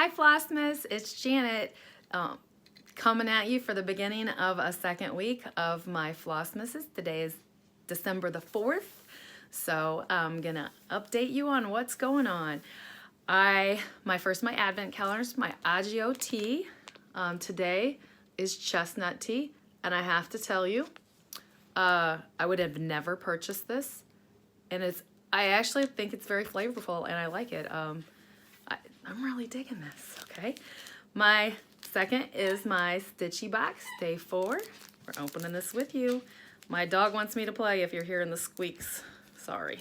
Hi Flossmas, it's Janet coming at you for the beginning of a second week of my Flossmasses. Today is December the 4th, so I'm gonna update you on what's going on. My advent calendars, my Agio tea. Today is chestnut tea, and I have to tell you, I would have never purchased this, and I actually think it's very flavorful and I like it. I'm really digging this, okay? My second is my Stitchy box, day 4. We're opening this with you. My dog wants me to play if you're hearing the squeaks. Sorry.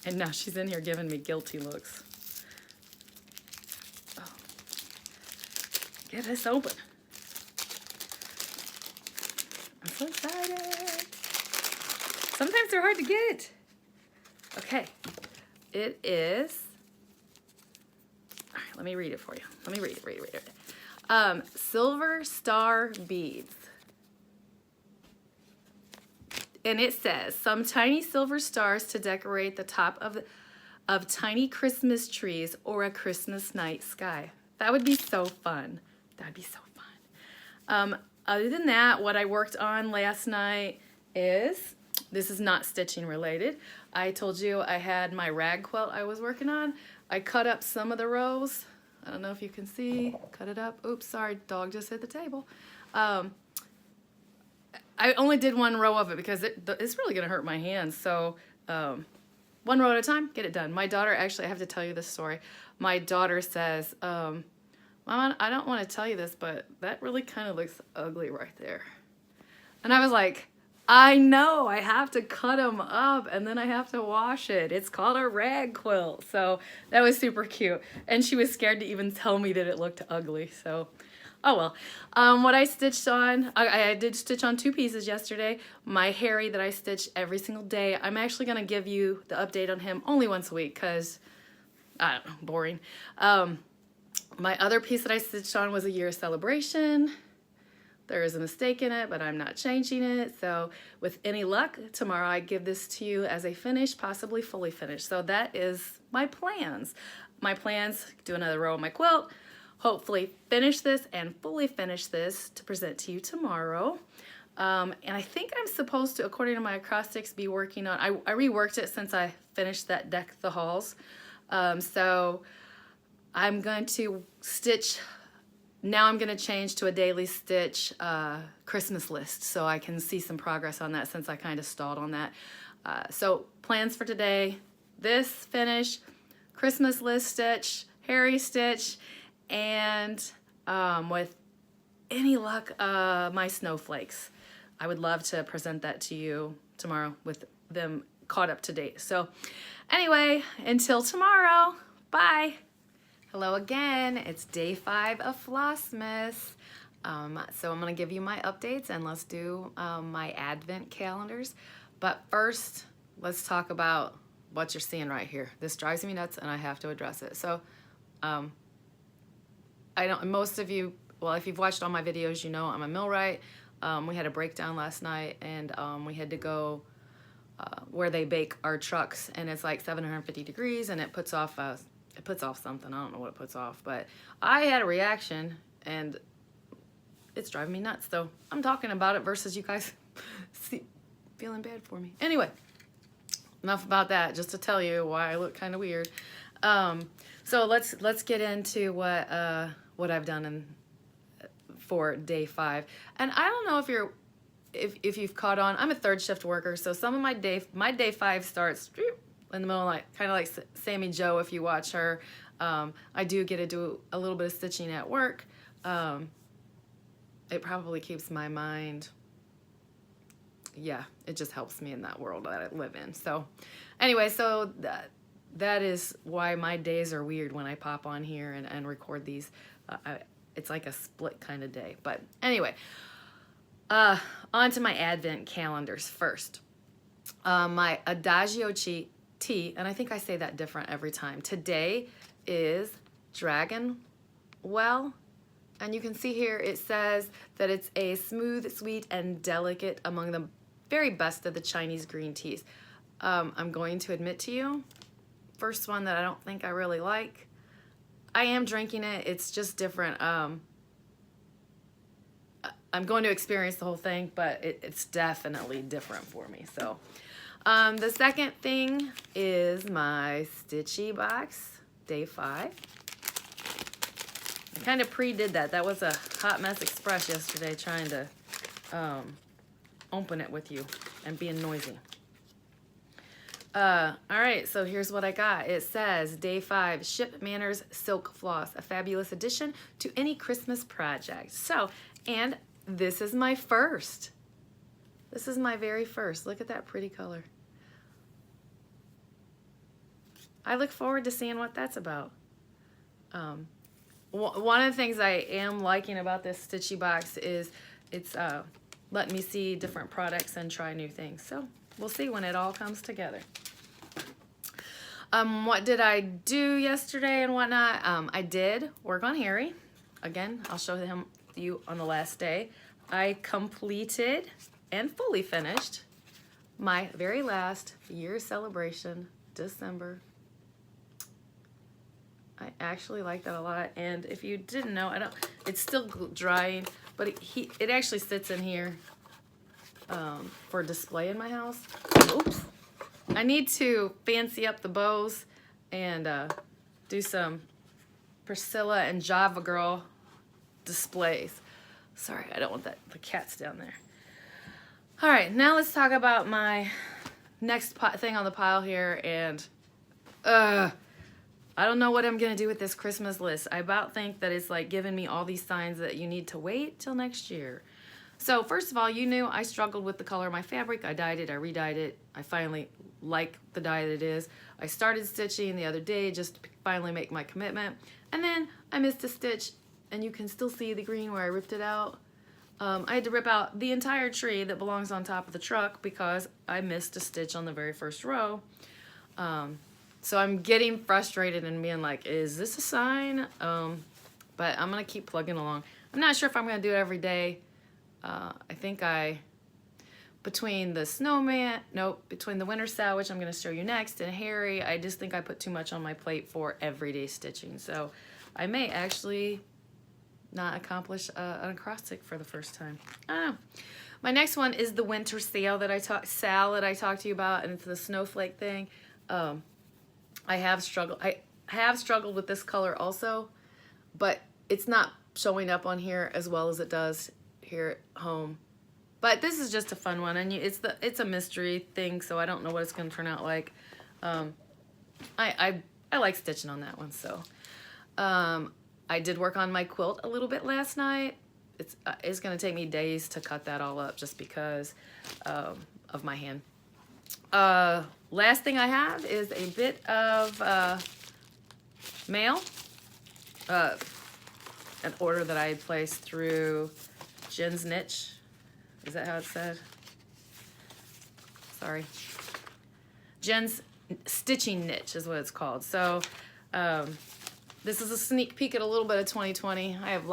And now she's in here giving me guilty looks. Oh. Get this open. I'm so excited. Sometimes they're hard to get. Okay. It is, all right, let me read it for you. Let me read it. Silver Star Beads. And it says, some tiny silver stars to decorate the top of tiny Christmas trees or a Christmas night sky. That would be so fun. That'd be so fun. Other than that, what I worked on last night is, this is not stitching related. I told you I had my rag quilt I was working on. I cut up some of the rows. I don't know if you can see, cut it up. Oops, sorry, dog just hit the table. I only did one row of it because it's really gonna hurt my hands. So one row at a time, get it done. My daughter, actually, I have to tell you this story. My daughter says, Mama, I don't wanna tell you this, but that really kind of looks ugly right there. And I was like, I know, I have to cut them up and then I have to wash it. It's called a rag quilt. So that was super cute. And she was scared to even tell me that it looked ugly. So, oh well. What I stitched on, I did stitch on 2 pieces yesterday. My Harry that I stitch every single day. I'm actually gonna give you the update on him only once a week because, I don't know, boring. My other piece that I stitched on was a year celebration. There is a mistake in it, but I'm not changing it. So with any luck, tomorrow I give this to you as a finish, possibly fully finished. So that is my plans. My plans, do another row of my quilt, hopefully finish this and fully finish this to present to you tomorrow. And I think I'm supposed to, according to my acrostics, be working on, I reworked it since I finished that Deck the Halls. So I'm going to stitch. Now I'm gonna change to a daily stitch Christmas list so I can see some progress on that since I kind of stalled on that. So plans for today, this finish, Christmas list stitch, Harry stitch, and with any luck, my snowflakes. I would love to present that to you tomorrow with them caught up to date. So anyway, until tomorrow, bye. Hello again, it's day 5 of Flossmas. So I'm gonna give you my updates and let's do my advent calendars. But first, let's talk about what you're seeing right here. This drives me nuts and I have to address it. So most of you, well, if you've watched all my videos, you know I'm a millwright. We had a breakdown last night and we had to go where they bake our trucks and it's like 750 degrees and it puts off something. I don't know what it puts off, but I had a reaction and it's driving me nuts. So I'm talking about it versus you guys feeling bad for me. Anyway, enough about that, just to tell you why I look kind of weird. So let's get into what I've done for day 5. And I don't know if you've caught on. I'm a 3rd shift worker, so some of my day 5 starts in the middle of the night, kind of like Sammy Jo if you watch her. I do get to do a little bit of stitching at work. It probably keeps my mind, yeah, it just helps me in that world that I live in. So anyway, so that is why my days are weird when I pop on here and record these. It's like a split kind of day. But anyway, on to my advent calendars first. My Adagio tea, and I think I say that different every time. Today is Dragon Well, and you can see here it says that it's a smooth, sweet, and delicate among the very best of the Chinese green teas. I'm going to admit to you, first one that I don't think I really like. I am drinking it. It's just different. I'm going to experience the whole thing, but it's definitely different for me. So the second thing is my Stitchy box, day 5. I kind of pre-did that. That was a hot mess express yesterday trying to open it with you and being noisy. All right, so here's what I got. It says, Day 5, Ship Manners Silk Floss, a fabulous addition to any Christmas project. So, and this is my first. This is my very first. Look at that pretty color. I look forward to seeing what that's about. One of the things I am liking about this Stitchy box is it's letting me see different products and try new things. So we'll see when it all comes together. What did I do yesterday and whatnot? I did work on Harry. Again, I'll show you on the last day. I completed and fully finished my very last year celebration, December. I actually like that a lot, and if you didn't know, it's still drying, but it actually sits in here for display in my house. Oops. I need to fancy up the bows and do some Priscilla and Java Girl displays. Sorry, I don't want the cats down there. All right, now let's talk about my next thing on the pile here, and I don't know what I'm gonna do with this Christmas list. I about think that it's like giving me all these signs that you need to wait till next year. So first of all, you knew I struggled with the color of my fabric. I dyed it, I re-dyed it. I finally like the dye that it is. I started stitching the other day just to finally make my commitment. And then I missed a stitch, and you can still see the green where I ripped it out. I had to rip out the entire tree that belongs on top of the truck because I missed a stitch on the very first row. So I'm getting frustrated and being like, is this a sign? But I'm gonna keep plugging along. I'm not sure if I'm gonna do it every day. I think between the between the winter sow, which I'm gonna show you next, and Harry, I just think I put too much on my plate for everyday stitching. So I may actually not accomplish an acrostic for the first time. I don't know. My next one is the winter sale that I talked to you about, and it's the snowflake thing. I have struggled with this color also, but it's not showing up on here as well as it does here at home. But this is just a fun one, and it's a mystery thing, so I don't know what it's going to turn out like. I like stitching on that one, so I did work on my quilt a little bit last night. It's going to take me days to cut that all up just because of my hand. Last thing I have is a bit of mail, an order that I had placed through Jen's Niche. Is that how it's said? Sorry. Jen's Stitching Niche is what it's called. So this is a sneak peek at a little bit of 2020. I have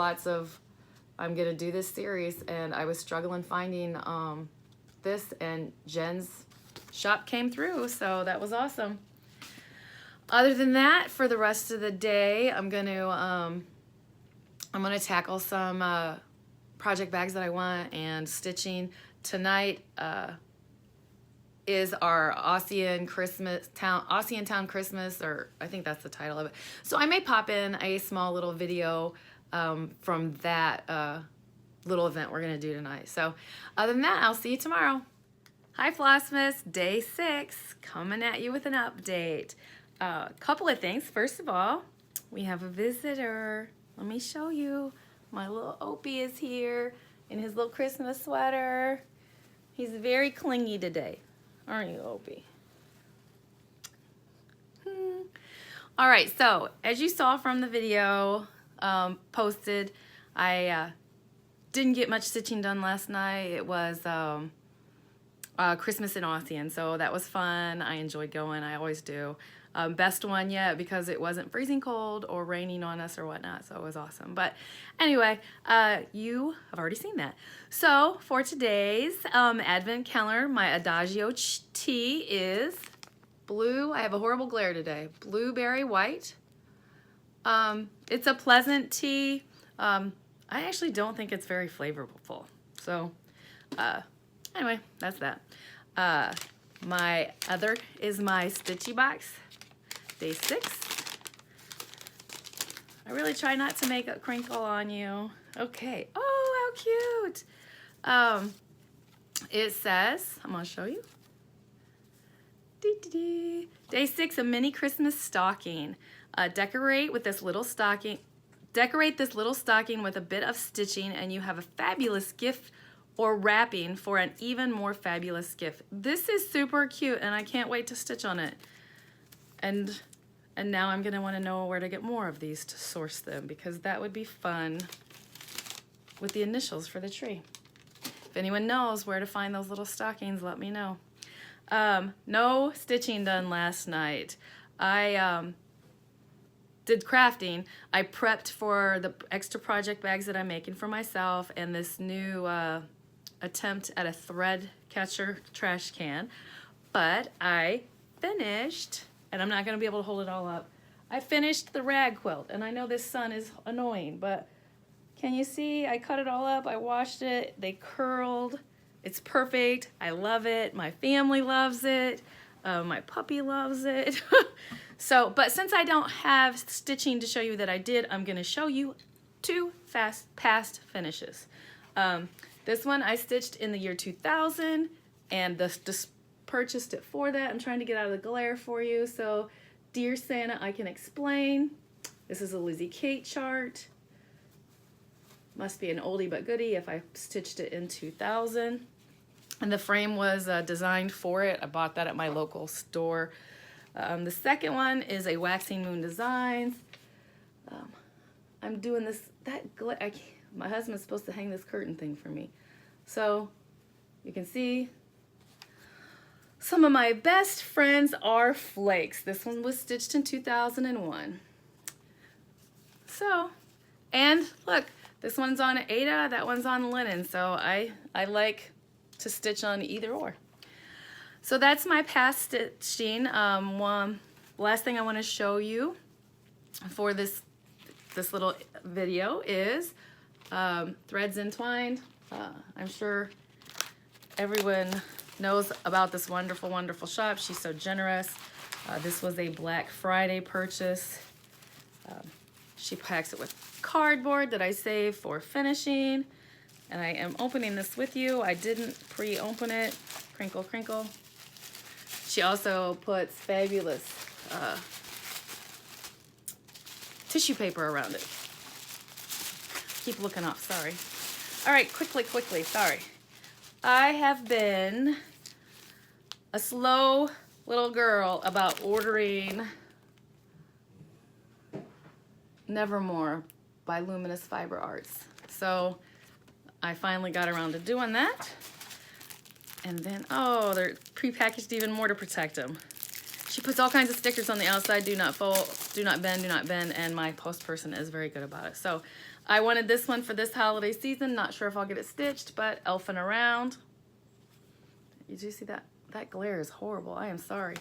I'm gonna do this series, and I was struggling finding this, and Jen's shop came through, so that was awesome. Other than that, for the rest of the day, I'm gonna tackle some project bags that I want and stitching. Tonight is our Ossian Town Christmas, or I think that's the title of it. So I may pop in a small little video from that little event we're gonna do tonight. So other than that, I'll see you tomorrow. Hi Flossmas, day 6, coming at you with an update. Couple of things. First of all, we have a visitor. Let me show you. My little Opie is here in his little Christmas sweater. He's very clingy today, aren't you, Opie? All right, so as you saw from the video posted, I didn't get much stitching done last night. It was Christmas in Ossian, so that was fun. I enjoyed going. I always do. Best one yet because it wasn't freezing cold or raining on us or whatnot, so it was awesome. But anyway, you have already seen that. So for today's Advent calendar, my Adagio tea is blue. I have a horrible glare today. Blueberry white. It's a pleasant tea. I actually don't think it's very flavorful. So, anyway, that's that. My other is my Stitchy box, day 6. I really try not to make a crinkle on you. Okay. Oh, how cute. It says, I'm gonna show you. Day 6, a mini Christmas stocking. Decorate this little stocking with a bit of stitching and you have a fabulous gift or wrapping for an even more fabulous gift. This is super cute and I can't wait to stitch on it. And now I'm gonna wanna know where to get more of these to source them because that would be fun with the initials for the tree. If anyone knows where to find those little stockings, let me know. No stitching done last night. I did crafting. I prepped for the extra project bags that I'm making for myself and this new attempt at a thread catcher trash can. But I finished, and I'm not going to be able to hold it all up, I finished the rag quilt. And I know this sun is annoying, but can you see? I cut it all up. I washed it. They curled. It's perfect. I love it. My family loves it. My puppy loves it. So, but since I don't have stitching to show you that I did, I'm going to show you 2 past finishes. This one I stitched in the year 2000 and just purchased it for that. I'm trying to get out of the glare for you. So, Dear Santa, I can explain. This is a Lizzie Kate chart. Must be an oldie but goodie if I stitched it in 2000. And the frame was designed for it. I bought that at my local store. The second one is a Waxing Moon Designs. I'm doing this, my husband's supposed to hang this curtain thing for me. So you can see some of my best friends are flakes. This one was stitched in 2001. So, and look, this one's on Aida, that one's on linen. So I like to stitch on either or. So that's my past stitching. Last thing I want to show you for this little video is Threads Entwined. I'm sure everyone knows about this wonderful, wonderful shop. She's so generous. This was a Black Friday purchase. She packs it with cardboard that I save for finishing. And I am opening this with you. I didn't pre-open it. Crinkle, crinkle. She also puts fabulous tissue paper around it. Keep looking off, sorry. All right, quickly, sorry. I have been a slow little girl about ordering Nevermore by Luminous Fiber Arts. So I finally got around to doing that. And then, oh, they're prepackaged even more to protect them. She puts all kinds of stickers on the outside, do not fold, do not bend, and my post person is very good about it. So I wanted this one for this holiday season. Not sure if I'll get it stitched, but elfing around. You do see that? That glare is horrible. I am sorry.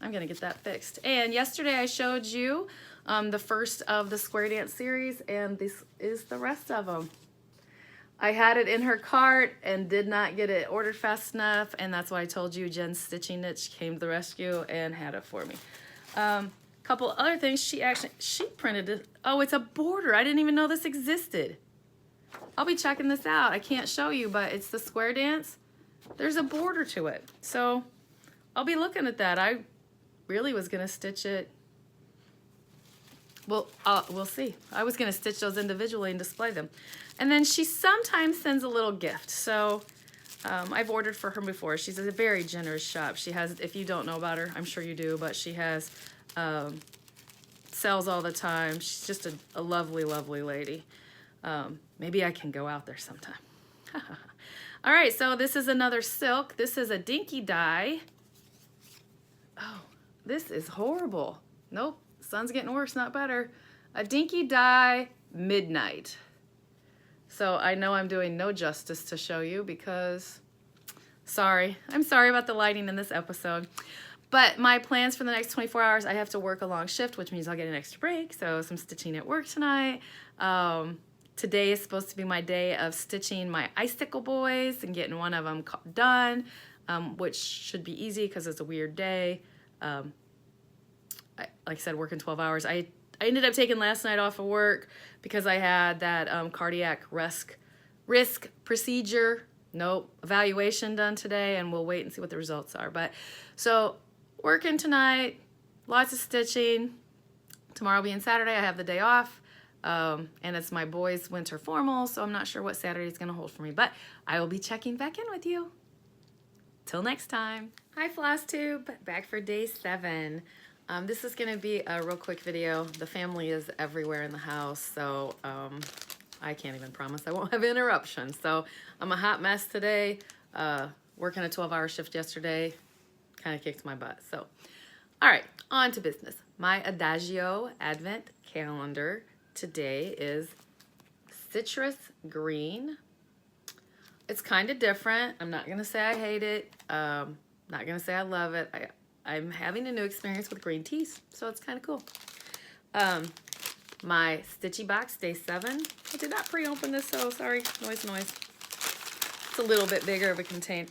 I'm gonna get that fixed. And yesterday I showed you the first of the Square Dance series, and this is the rest of them. I had it in her cart and did not get it ordered fast enough, and that's why I told you Jen's Stitching Niche came to the rescue and had it for me. Couple other things, she printed it. Oh, it's a border. I didn't even know this existed. I'll be checking this out. I can't show you, but it's the Square Dance. There's a border to it. So I'll be looking at that. I really was gonna stitch it. Well, we'll see. I was gonna stitch those individually and display them. And then she sometimes sends a little gift. So I've ordered for her before. She's a very generous shop. She has, if you don't know about her, I'm sure you do, but she has sells all the time. She's just a lovely, lovely lady. Maybe I can go out there sometime. All right, so this is another silk. This is a dinky dye. Oh, this is horrible. Nope, sun's getting worse, not better. A dinky dye midnight. So I know I'm doing no justice to show you because, sorry. I'm sorry about the lighting in this episode. But my plans for the next 24 hours, I have to work a long shift, which means I'll get an extra break. So some stitching at work tonight. Today is supposed to be my day of stitching my icicle boys and getting one of them done, which should be easy because it's a weird day. Like I said, working 12 hours. I ended up taking last night off of work because I had that cardiac risk procedure, evaluation done today, and we'll wait and see what the results are. But so working tonight, lots of stitching. Tomorrow being Saturday, I have the day off. And it's my boys' winter formal, so I'm not sure what Saturday is going to hold for me, but I will be checking back in with you. Till next time. Hi, Flosstube. Back for day 7. This is going to be a real quick video. The family is everywhere in the house, so I can't even promise I won't have interruptions. So I'm a hot mess today. Working a 12-hour shift yesterday kind of kicked my butt. So, all right, on to business. My Adagio Advent calendar today is citrus green. It's kind of different. I'm not gonna say I hate it. Not gonna say I love it. I'm having a new experience with green teas, so it's kind of cool. My Stitchy box, day 7. I did not pre-open this, so sorry. Noise. It's a little bit bigger of a container.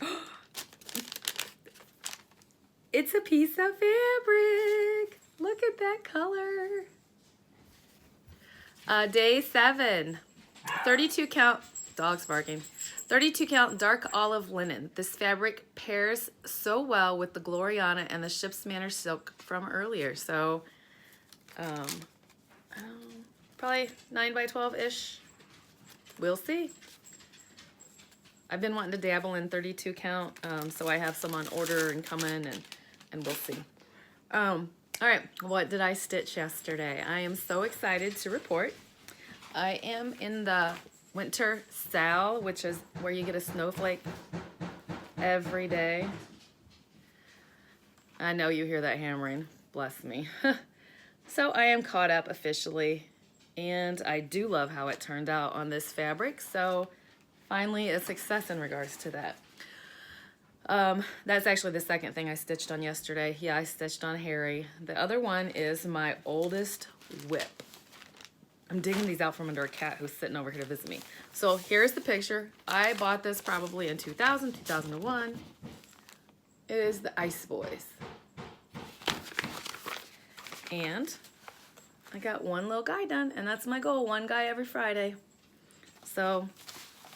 It's a piece of fabric. Look at that color. Day 7, 32 count, dog's barking, 32 count dark olive linen. This fabric pairs so well with the Gloriana and the Ship's Manor silk from earlier. So, probably 9 by 12-ish. We'll see. I've been wanting to dabble in 32 count, so I have some on order and coming, and we'll see. All right, what did I stitch yesterday? I am so excited to report. I am in the winter sale, which is where you get a snowflake every day. I know you hear that hammering, bless me. So I am caught up officially, and I do love how it turned out on this fabric. So finally a success in regards to that. That's actually the second thing I stitched on yesterday. Yeah, I stitched on Harry. The other one is my oldest whip. I'm digging these out from under a cat who's sitting over here to visit me. So here's the picture. I bought this probably in 2000, 2001. It is the Ice Boys. And I got one little guy done, and that's my goal, one guy every Friday. So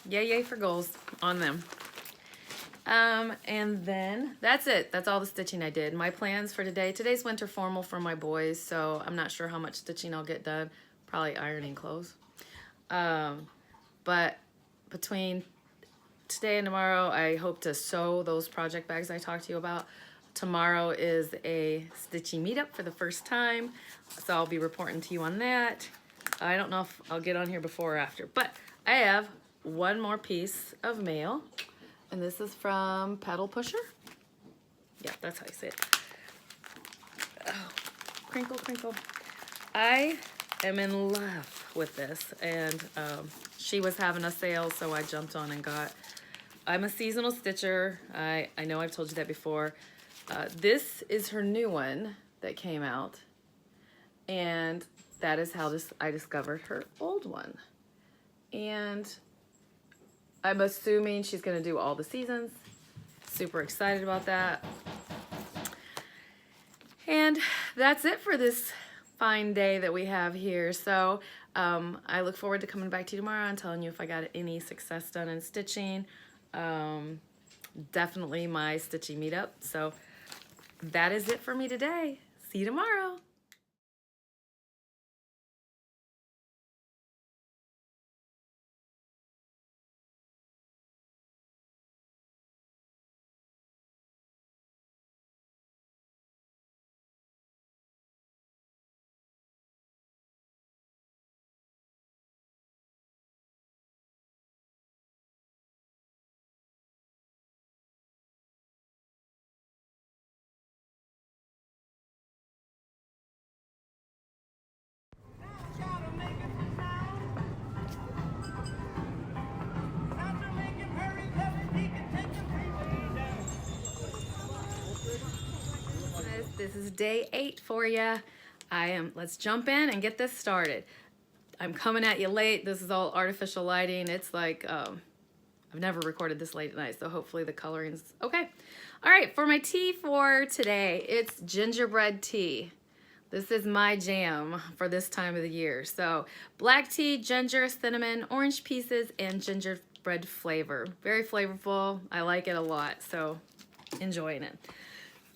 yay for goals on them. And then that's it. That's all the stitching I did. My plans for today's winter formal for my boys, so I'm not sure how much stitching I'll get done. Probably ironing clothes. But between today and tomorrow, I hope to sew those project bags I talked to you about. Tomorrow is a stitching meetup for the first time, so I'll be reporting to you on that. I don't know if I'll get on here before or after, but I have one more piece of mail. And this is from Pedal Pusher. Yeah, that's how you say it. Oh, crinkle. I am in love with this. And she was having a sale, so I jumped on and got. I'm a seasonal stitcher. I know I've told you that before. This is her new one that came out. And that is how I discovered her old one. And I'm assuming she's going to do all the seasons. Super excited about that. And that's it for this fine day that we have here. So I look forward to coming back to you tomorrow and telling you if I got any success done in stitching. Definitely my stitching meetup. So that is it for me today. See you tomorrow. is day 8 for you. Let's jump in and get this started. I'm coming at you late. This is all artificial lighting. It's like, I've never recorded this late at night, so hopefully the coloring's okay. All right, for my tea for today, it's gingerbread tea. This is my jam for this time of the year. So black tea, ginger, cinnamon, orange pieces, and gingerbread flavor. Very flavorful. I like it a lot, so enjoying it.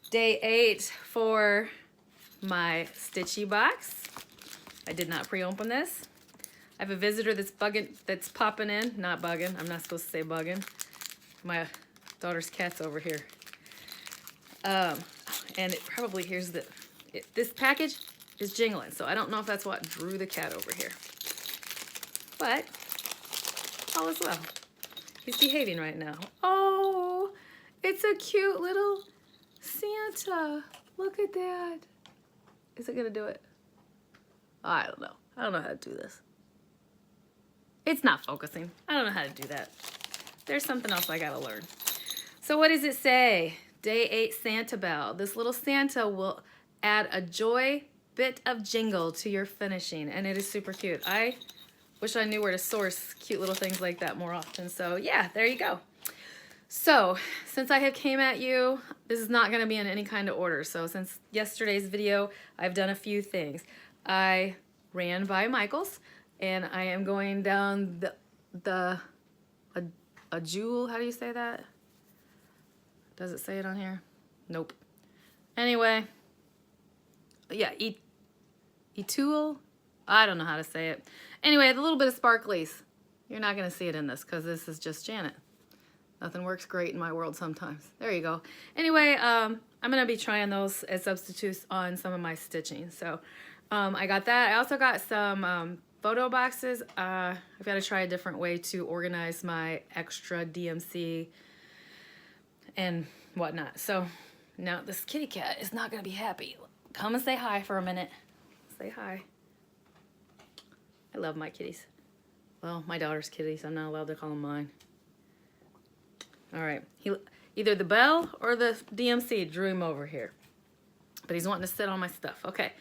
Day 8 for my stitchy box. I did not pre-open this. I have a visitor that's popping in. Not bugging. I'm not supposed to say bugging. My daughter's cat's over here. And it probably hears that this package is jingling, so I don't know if that's what drew the cat over here. But all is well. He's behaving right now. Oh, it's a cute little Santa. Look at that. Is it gonna do it? I don't know. I don't know how to do this. It's not focusing. I don't know how to do that. There's something else I gotta learn. So what does it say? Day 8 Santa Bell. This little Santa will add a joy bit of jingle to your finishing, and it is super cute. I wish I knew where to source cute little things like that more often. So yeah, there you go. So since I have came at you, this is not gonna be in any kind of order. So since yesterday's video, I've done a few things. I ran by Michael's, and I am going down a jewel, how do you say that? Does it say it on here? Nope. Anyway, yeah, Etul, I don't know how to say it. Anyway, the little bit of sparklies. You're not gonna see it in this because this is just Janet. Nothing works great in my world sometimes. There you go. Anyway, I'm gonna be trying those as substitutes on some of my stitching. So I got that. I also got some photo boxes. I've got to try a different way to organize my extra DMC and whatnot. So now this kitty cat is not gonna be happy. Come and say hi for a minute. Say hi. I love my kitties. Well, my daughter's kitties. I'm not allowed to call them mine. All right, either the bell or the DMC drew him over here, but he's wanting to sit on my stuff. Okay,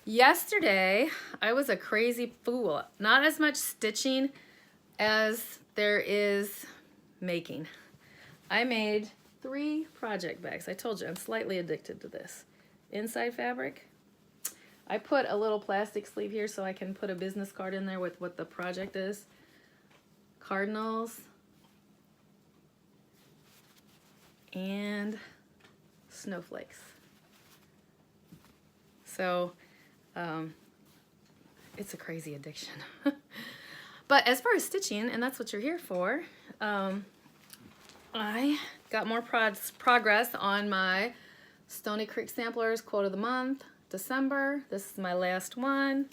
yesterday I was a crazy fool. Not as much stitching as there is making. I made 3 project bags. I told you I'm slightly addicted to this. Inside fabric. I put a little plastic sleeve here so I can put a business card in there with what the project is. Cardinals. And snowflakes. So it's a crazy addiction. But as far as stitching, and that's what you're here for, I got more progress on my Stony Creek Samplers quote of the month, December. This is my last one.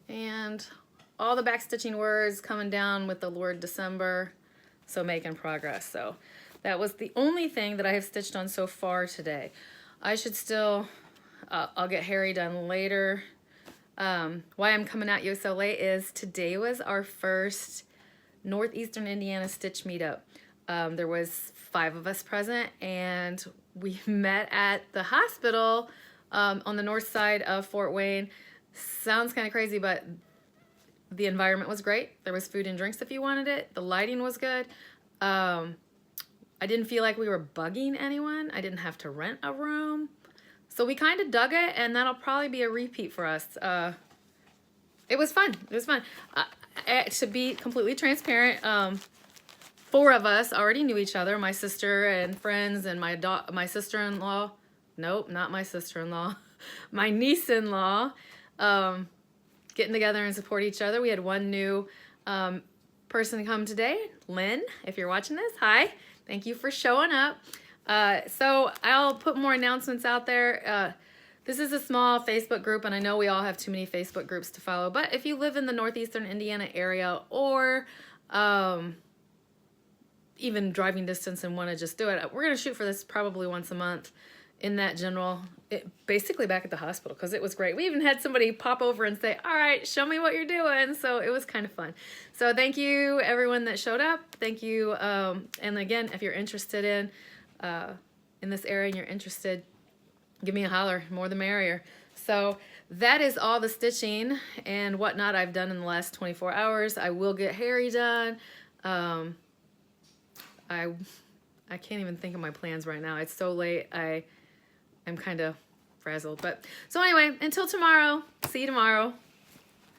And all the back stitching words coming down with the word December. So making progress. So that was the only thing that I have stitched on so far today. I should still, I'll get Harry done later. Why I'm coming at you so late is today was our first Northeastern Indiana Stitch Meetup. There was 5 of us present, and we met at the hospital on the north side of Fort Wayne. Sounds kind of crazy, but the environment was great. There was food and drinks if you wanted it. The lighting was good. I didn't feel like we were bugging anyone. I didn't have to rent a room. So we kind of dug it, and that'll probably be a repeat for us. It was fun. It was fun. To be completely transparent, 4 of us already knew each other. My sister and friends and my sister-in-law. Nope, not my sister-in-law. My niece-in-law. Getting together and support each other. We had one new person come today, Lynn. If you're watching this, hi. Thank you for showing up. So I'll put more announcements out there. This is a small Facebook group, and I know we all have too many Facebook groups to follow, but if you live in the Northeastern Indiana area or even driving distance and want to just do it, we're going to shoot for this probably once a month in that general, basically back at the hospital, because it was great. We even had somebody pop over and say, all right, show me what you're doing. So it was kind of fun. So thank you everyone that showed up. Thank you. And again, if you're interested in this area and you're interested give me a holler, more the merrier. So that is all the stitching and whatnot I've done in the last 24 hours. I will get Harry done. I can't even think of my plans right now. It's so late. I'm kind of frazzled. But so anyway, until tomorrow. See you tomorrow.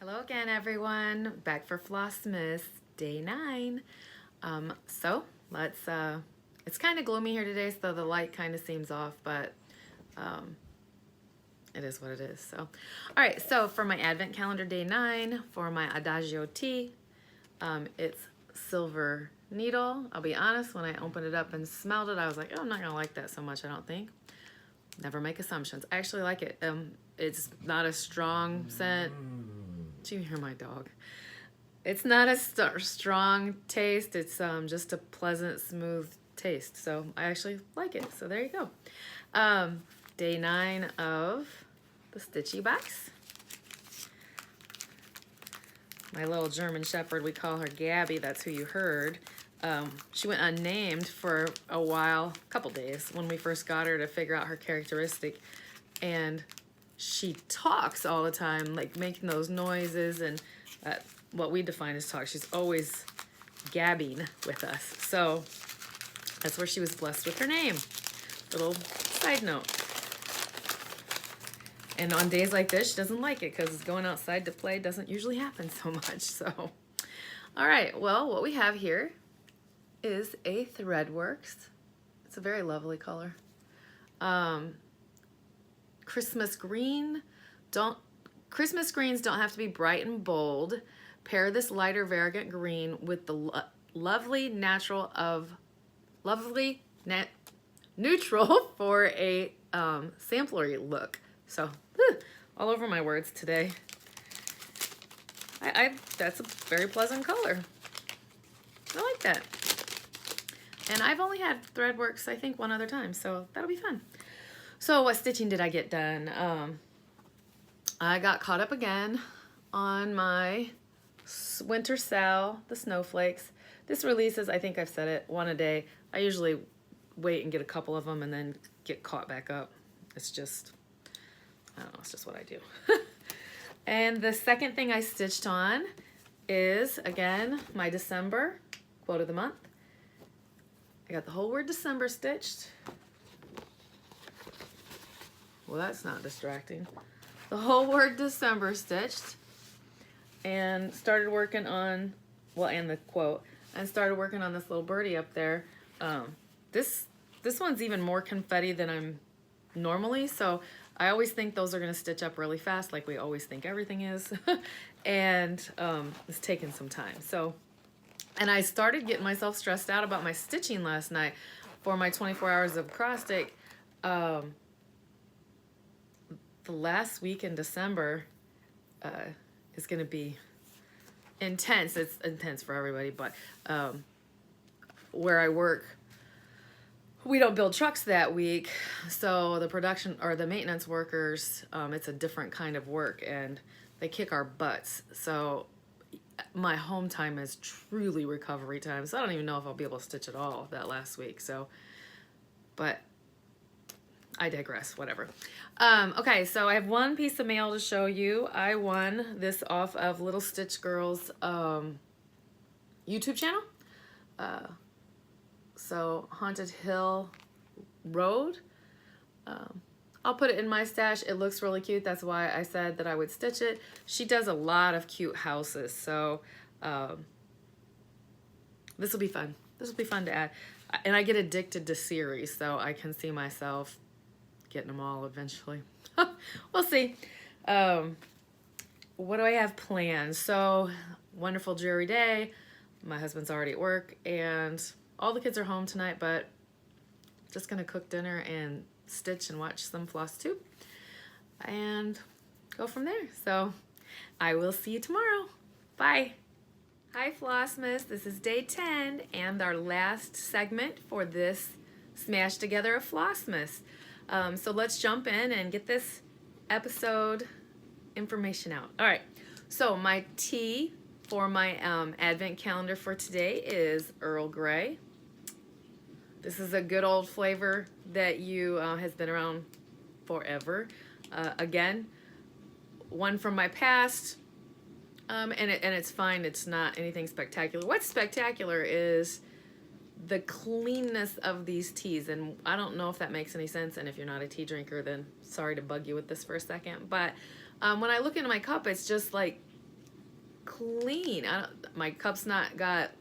Hello again, everyone. Back for Flossmas day 9. So let's. It's kind of gloomy here today, so the light kind of seems off, but it is what it is. So, all right. So for my Advent calendar day 9, for my Adagio tea, it's silver needle. I'll be honest, when I opened it up and smelled it, I was like, oh, I'm not gonna like that so much, I don't think. Never make assumptions. I actually like it. It's not a strong scent. Do you hear my dog? It's not a strong taste. It's just a pleasant, smooth taste. So I actually like it. So there you go. Day 9 of the Stitchy box. My little German Shepherd, we call her Gabby. That's who you heard. She went unnamed for a while, a couple days, when we first got her to figure out her characteristic. And she talks all the time, like making those noises, and what we define as talk. She's always gabbing with us. So that's where she was blessed with her name. Little side note. And on days like this, she doesn't like it because going outside to play doesn't usually happen so much. So, all right. Well, what we have here is a Threadworks. It's a very lovely color. Christmas green. Christmas greens don't have to be bright and bold. Pair this lighter variegate green with the lovely neutral for a samplery look. So, all over my words today. That's a very pleasant color. I like that. And I've only had Threadworks, I think, one other time, so that'll be fun. So what stitching did I get done? I got caught up again on my winter sal, the snowflakes. This releases, I think I've said it, one a day. I usually wait and get a couple of them and then get caught back up. It's just, I don't know, it's just what I do. And the second thing I stitched on is, again, my December quote of the month. I got the whole word December stitched. Well, that's not distracting. The whole word December stitched, and started working on, well, and the quote, and started working on this little birdie up there. This one's even more confetti than I'm normally, so I always think those are going to stitch up really fast, like we always think everything is. And it's taking some time. So, and I started getting myself stressed out about my stitching last night for my 24 hours of cross stick. The last week in December is going to be intense. It's intense for everybody, but where I work, we don't build trucks that week, so the production or the maintenance workers, it's a different kind of work, and they kick our butts. So my home time is truly recovery time, so I don't even know if I'll be able to stitch at all that last week. So, but I digress, whatever. Okay, so I have one piece of mail to show you. I won this off of Little Stitch Girl's YouTube channel. So Haunted Hill Road. I'll put it in my stash. It looks really cute. That's why I said that I would stitch it. She does a lot of cute houses, so this will be fun. This will be fun to add. And I get addicted to series, so I can see myself getting them all eventually. We'll see. What do I have planned? So, wonderful dreary day. My husband's already at work, and all the kids are home tonight, but just gonna cook dinner and stitch and watch some Flosstube and go from there. So I will see you tomorrow. Bye. Hi Flossmas, this is day 10 and our last segment for this smash together of Flossmas. So let's jump in and get this episode information out. All right, so my tea for my advent calendar for today is Earl Grey. This is a good old flavor that has been around forever. Again, one from my past, and it's fine. It's not anything spectacular. What's spectacular is the cleanness of these teas, and I don't know if that makes any sense, and if you're not a tea drinker, then sorry to bug you with this for a second, but when I look into my cup, it's just like clean. My cup's not got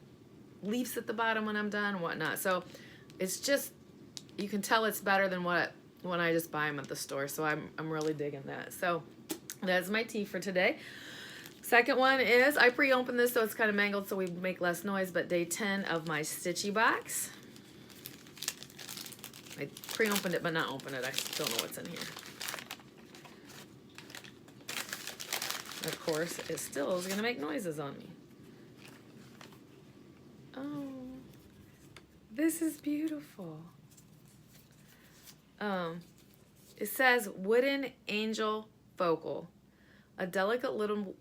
leaves at the bottom when I'm done and whatnot, so it's just, you can tell it's better than when I just buy them at the store, so I'm really digging that. So that's my tea for today. Second one is, I pre-opened this so it's kind of mangled so we make less noise, but day 10 of my Stitchy box. I pre-opened it but not opened it. I don't know what's in here. Of course, it still is going to make noises on me. Oh, this is beautiful. It says Wooden Angel Focal. A delicate little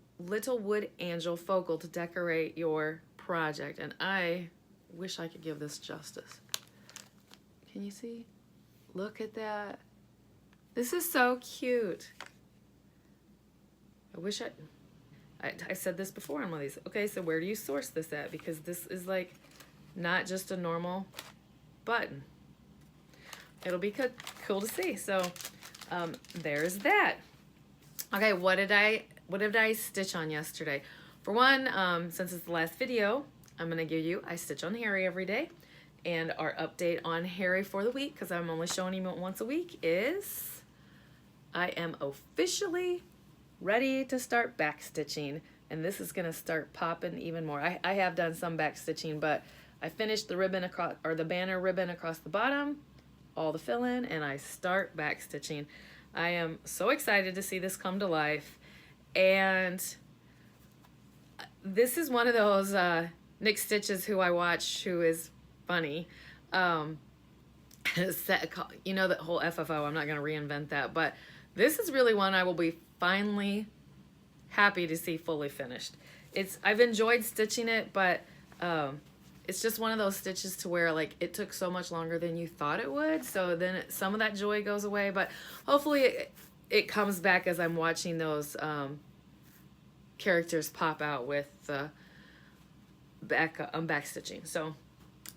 wood angel focal to decorate your project. And I wish I could give this justice. Can you see? Look at that. This is so cute. I wish I said this before on one of these. Okay, so where do you source this at? Because this is like not just a normal button. It'll be cool to see. So there's that. Okay, what did I stitch on yesterday? For one, since it's the last video, I'm going to give you I stitch on Harry every day. And our update on Harry for the week, because I'm only showing him once a week, is I am officially ready to start back stitching. And this is going to start popping even more. I have done some back stitching, but I finished the ribbon across, or the banner ribbon across the bottom, all the fill-in, and I start back stitching. I am so excited to see this come to life. And this is one of those Nick Stitches who I watch, who is funny. You know, that whole FFO, I'm not going to reinvent that, but this is really one I will be finally happy to see fully finished. I've enjoyed stitching it, but it's just one of those stitches to where like it took so much longer than you thought it would, so then some of that joy goes away, but hopefully it comes back as I'm watching those characters pop out with back stitching. So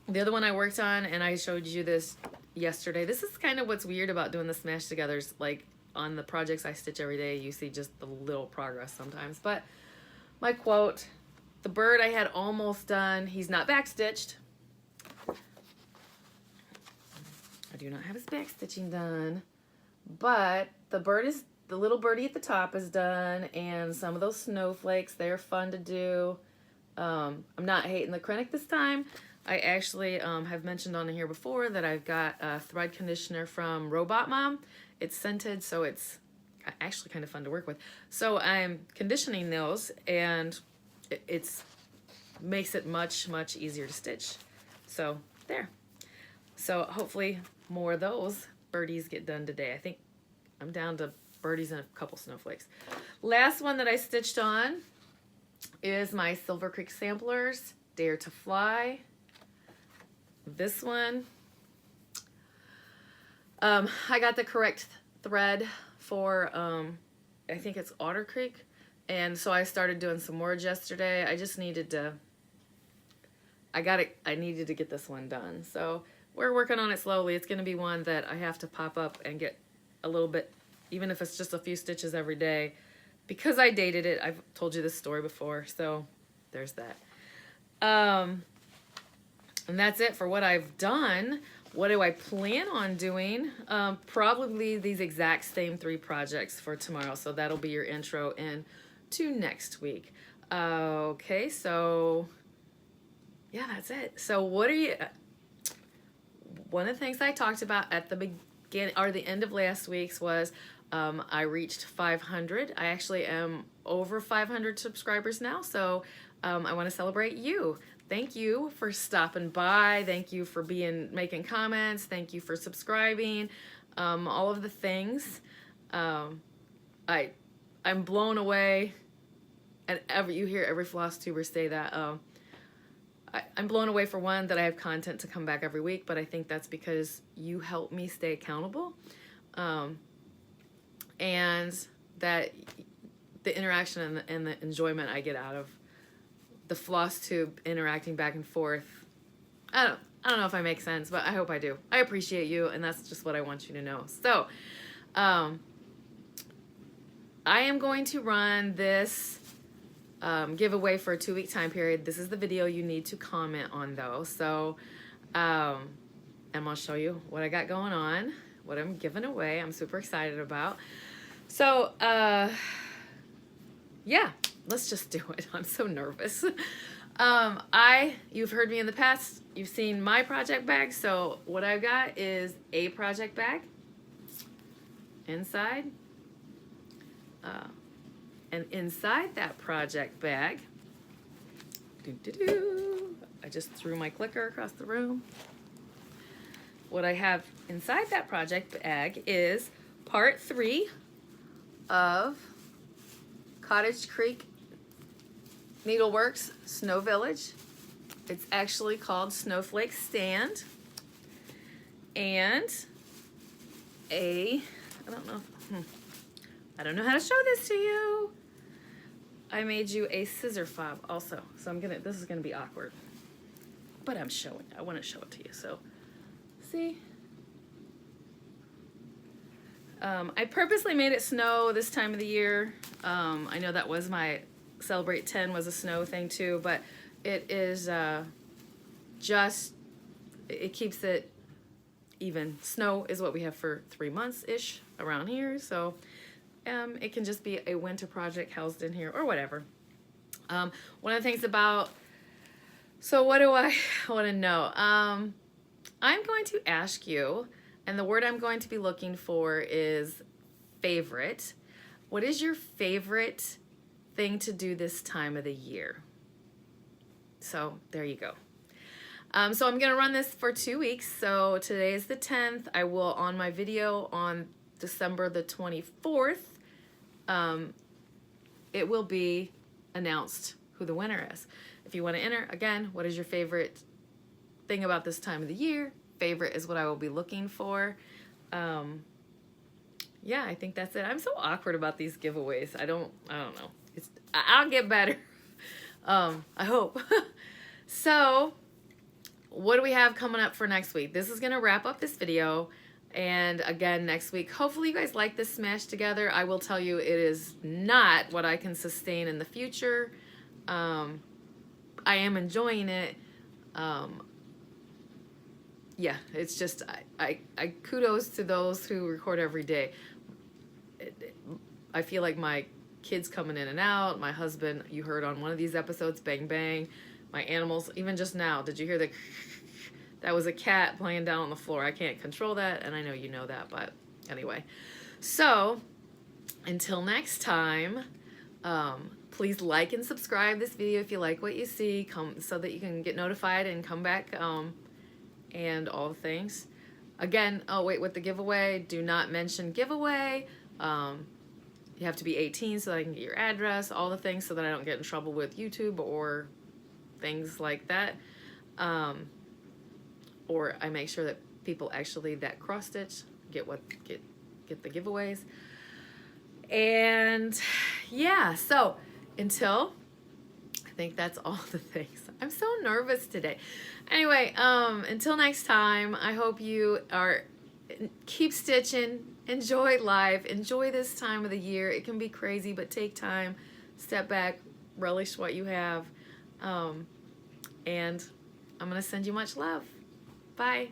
the other one I worked on, and I showed you this yesterday, this is kind of what's weird about doing the smash togethers. Like on the projects I stitch every day, you see just the little progress sometimes. But my quote, the bird I had almost done, he's not back stitched. I do not have his back stitching done, but the little birdie at the top is done, and some of those snowflakes, they're fun to do. I'm not hating the Krennic this time. I actually have mentioned on here before that I've got a thread conditioner from Robot Mom. It's scented, so it's actually kind of fun to work with. So I'm conditioning those, and it's makes it much easier to stitch. So there. So hopefully more of those birdies get done today. I think I'm down to birdies and a couple snowflakes. Last one that I stitched on is my Silver Creek Samplers Dare to Fly. This one, I got the correct thread for I think it's Otter Creek, and so I started doing some words yesterday. I just needed to I needed to get this one done, so we're working on it slowly. It's going to be one that I have to pop up and get a little bit, even if it's just a few stitches every day, because I dated it. I've told you this story before, so there's that. And that's it for what I've done. What do I plan on doing? Probably these exact same 3 projects for tomorrow, so that'll be your intro into next week. Okay, so yeah, that's it. So what are you... One of the things I talked about at the beginning, or the end of last week's, was I reached 500. I actually am over 500 subscribers now, so I want to celebrate you. Thank you for stopping by. Thank you for making comments. Thank you for subscribing. All of the things. I'm blown away, and you hear every Flosstuber say that. I'm blown away, for one, that I have content to come back every week, but I think that's because you help me stay accountable. and that the interaction and the enjoyment I get out of the Flosstube interacting back and forth. I don't know if I make sense, but I hope I do. I appreciate you, and that's just what I want you to know. So, I am going to run this giveaway for a 2-week time period. This is the video you need to comment on, though. So, and I'll show you what I got going on, what I'm giving away. I'm super excited about. So, yeah, let's just do it. I'm so nervous. You've heard me in the past. You've seen my project bag. So what I've got is a project bag inside. And inside that project bag, I just threw my clicker across the room. What I have inside that project bag is part 3 of Cottage Creek Needleworks Snow Village. It's actually called Snowflake Stand. And I don't know how to show this to you. I made you a scissor fob also. So this is gonna be awkward. But I wanna show it to you, so see? I purposely made it snow this time of the year. I know that was my Celebrate 10 was a snow thing too, but it is it keeps it even. Snow is what we have for 3 months-ish around here, so it can just be a winter project housed in here or whatever. One of the things about, so what do I want to know? I'm going to ask you, and the word I'm going to be looking for is favorite. What is your favorite thing to do this time of the year? So there you go. So I'm gonna run this for 2 weeks. So today is the 10th. I will, on my video on December the 24th, it will be announced who the winner is. If you want to enter, again, what is your favorite thing about this time of the year? Favorite is what I will be looking for. Yeah, I think that's it. I'm so awkward about these giveaways. I don't know. I'll get better. I hope. So, what do we have coming up for next week? This is going to wrap up this video. And again, next week, hopefully you guys like this smash together. I will tell you, it is not what I can sustain in the future. I am enjoying it. Yeah, it's just, I kudos to those who record every day. I feel like my kids coming in and out, my husband, you heard on one of these episodes, bang, bang, my animals, even just now, did you hear that was a cat playing down on the floor. I can't control that, and I know you know that, but anyway. So, until next time, please like and subscribe this video if you like what you see, so that you can get notified and come back, and all the things. Again, oh wait, with the giveaway, do not mention giveaway. You have to be 18 so that I can get your address, all the things, so that I don't get in trouble with YouTube or things like that. Or I make sure that people actually that cross-stitch get the giveaways. And yeah, so I think that's all the things. I'm so nervous today. Anyway, until next time, I hope you keep stitching, enjoy life, enjoy this time of the year. It can be crazy, but take time, step back, relish what you have. And I'm going to send you much love. Bye.